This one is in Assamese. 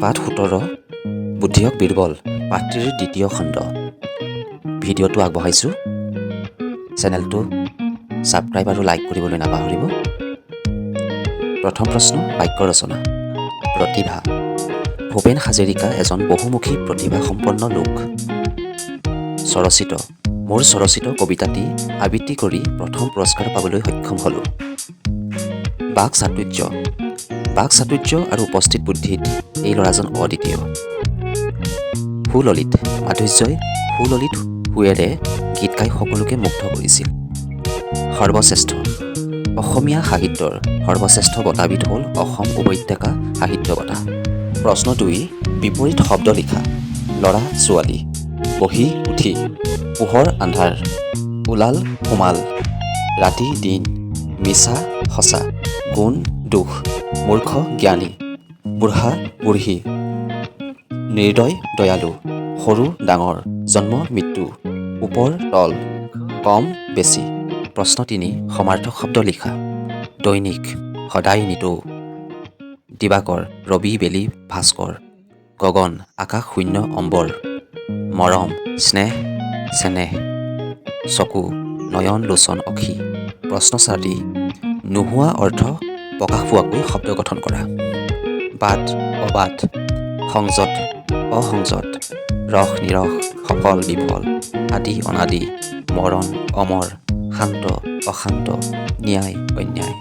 পাঠ 17 বুদ্ধিয়ক বীৰবল পাঠটিৰ দ্বিতীয় খণ্ড। ভিডিঅ'টো আগবঢ়াইছোঁ। চেনেলটো ছাবস্ক্ৰাইব আৰু লাইক কৰিবলৈ নাপাহৰিব। প্ৰথম প্ৰশ্ন, বাক্য ৰচনা। প্ৰতিভা। ভূপেন হাজৰিকা এজন বহুমুখী প্ৰতিভাসম্পন্ন লোক। স্বৰচিত। মোৰ স্বৰচিত কবিতাটি আবৃত্তি কৰি প্ৰথম পুৰস্কাৰ পাবলৈ সক্ষম হ'লোঁ। বাক চাতুৰ্য। বাক চাতুৰ্য আৰু উপস্থিত বুদ্ধিত এই ল'ৰাজন অদ্বিতীয়। সুললিত। মাধুৰ্যই সুললিত সুৰেৰে গীত গাই সকলোকে মুগ্ধ কৰিছিল। সৰ্বশ্ৰেষ্ঠ। অসমীয়া সাহিত্যৰ সৰ্বশ্ৰেষ্ঠ বঁটাবিধ হ'ল অসম উপত্যকা সাহিত্য বঁটা। প্ৰশ্ন 2, বিপৰীত শব্দ লিখা। ল'ৰা ছোৱালী, বহি উঠি, পোহৰ আন্ধাৰ, ওলাল সোমাল, ৰাতি দিন, মিছা সঁচা, গুণ দোষ, মূৰ্খ জ্ঞানী, বুঢ়া বুঢ়ী, নিৰ্দয় দয়ালু, সৰু ডাঙৰ, জন্ম মৃত্যু, ওপৰ তল, কম বেছি। প্ৰশ্ন 3, সমাৰ্থক শব্দ লিখা। দৈনিক, সদায় নিতৌ, দিবাকৰ, ৰবি বেলি ভাস্কৰ, গগন, আকাশ শূন্য অম্বৰ, মৰম, স্নেহ চেনেহ, চকু, নয়ন লোচন অখি। প্ৰশ্ন 4, নোহোৱা অৰ্থ প্ৰকাশ পোৱাকৈ শব্দ গঠন কৰা। বাদ অবাদ, সংযত অসংযত, ৰস নিৰস, সফল বিফল, আদি অনাদি, মৰণ অমৰ, শান্ত অশান্ত, ন্যায় অন্যায়।